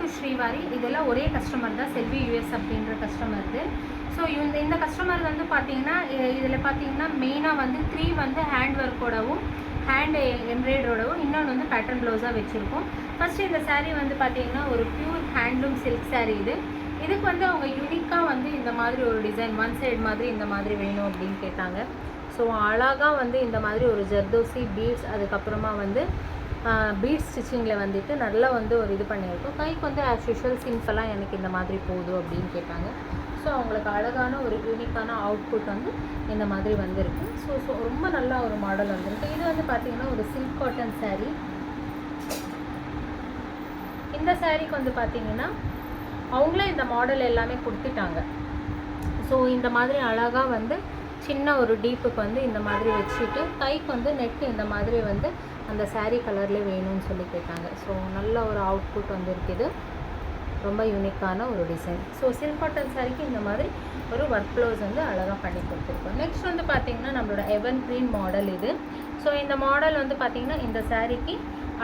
To Srivari. இதெல்லாம் ஒரே customer தான், செல்வி யூஎஸ் அப்படின்ற கஸ்டமர் இது. ஸோ இந்த கஸ்டமர் வந்து பார்த்தீங்கன்னா இதில் பார்த்தீங்கன்னா மெயினாக வந்து 3 வந்து ஹேண்ட் ஒர்க்கோடவும் ஹேண்ட் எம்ப்ராய்டரோடவும் இன்னொன்று வந்து பேட்டர்ன் ப்ளவுஸாக வச்சுருக்கோம். ஃபஸ்ட்டு இந்த சாரீ வந்து பார்த்தீங்கன்னா ஒரு பியூர் ஹேண்ட்லூம் சில்க் சாரீ இது. இதுக்கு வந்து அவங்க யூனிக்காக வந்து இந்த மாதிரி ஒரு டிசைன் ஒன் சைடு மாதிரி இந்த மாதிரி வேணும் அப்படின்னு கேட்டாங்க. ஸோ அழகாக வந்து இந்த மாதிரி ஒரு ஜர்தோசி பீட்ஸ், அதுக்கப்புறமா வந்து பீட்ஸ் ஸ்டிச்சிங்கில் வந்துட்டு நல்லா வந்து ஒரு இது பண்ணியிருக்கோம். கைக்கு வந்து ஆஸ் யூஷுவல் சிம்பிளாக எனக்கு இந்த மாதிரி போதும் அப்படின்னு கேட்டாங்க. ஸோ அவங்களுக்கு அழகான ஒரு யூனிக்கான அவுட்புட் வந்து இந்த மாதிரி வந்திருக்கு. ஸோ ரொம்ப நல்லா ஒரு மாடல் வந்திருக்கு. இது வந்து பார்த்திங்கன்னா ஒரு சில்க் காட்டன் சாரீ. இந்த சாரீக்கு வந்து பார்த்திங்கன்னா அவங்களே இந்த மாடல் எல்லாமே கொடுத்துட்டாங்க. ஸோ இந்த மாதிரி அழகாக வந்து சின்ன ஒரு டீப்புக்கு வந்து இந்த மாதிரி வச்சுட்டு கைக்கு வந்து நெட்டு இந்த மாதிரி வந்து அந்த சாரீ கலர்லேயே வேணும்னு சொல்லி கேட்டாங்க. ஸோ நல்ல ஒரு அவுட்புட் வந்து இருக்குது, ரொம்ப யூனிக்கான ஒரு டிசைன். ஸோ சில்க் காட்டன் சாரீக்கு இந்த மாதிரி ஒரு ஒர்க் ப்ளவுஸ் வந்து அழகாக பண்ணி கொடுத்துருக்கோம். நெக்ஸ்ட் வந்து பார்த்திங்கன்னா நம்மளோட எவன் க்ரீன் மாடல் இது. ஸோ இந்த மாடல் வந்து பார்த்திங்கன்னா இந்த சாரீக்கு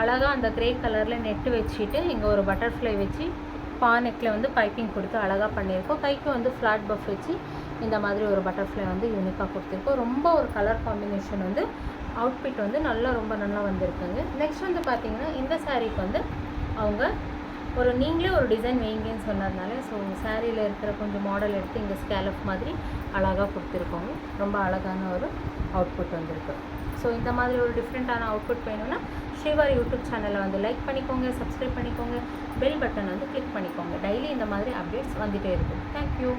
அழகாக அந்த க்ரே கலரில் நெட்டு வச்சுட்டு இங்கே ஒரு பட்டர்ஃப்ளை வச்சு பானெக்கில் வந்து பைப்பிங் கொடுத்து அழகாக பண்ணியிருக்கோம். கைக்கு வந்து ஃப்ளாட் பஃப் வச்சு இந்த மாதிரி ஒரு பட்டர்ஃப்ளை வந்து யூனிக்காக கொடுத்துருக்கோம். ரொம்ப ஒரு கலர் காம்பினேஷன் வந்து அவுட்பிட் வந்து ரொம்ப நல்லா வந்திருக்குங்க. நெக்ஸ்ட் வந்து பார்த்திங்கன்னா இந்த சாரீக்கு வந்து அவங்க நீங்களே ஒரு டிசைன் வைங்கன்னு சொன்னதுனால ஸோ சாரியில் இருக்கிற கொஞ்சம் மாடல் எடுத்து இங்கே ஸ்கேலப் மாதிரி அழகாக கொடுத்துருக்கோங்க. ரொம்ப அழகான ஒரு அவுட்புட் வந்திருக்கு. ஸோ இந்த மாதிரி ஒரு டிஃப்ரெண்ட்டான அவுட்புட் வேணும்னா ஸ்ரீவாரி யூடியூப் சேனலை வந்து லைக் பண்ணிக்கோங்க, சப்ஸ்கிரைப் பண்ணிக்கோங்க, பெல் பட்டன் வந்து கிளிக் பண்ணிக்கோங்க. டெய்லி இந்த மாதிரி அப்டேட்ஸ் வந்துகிட்டே இருக்கும். தேங்க்யூ.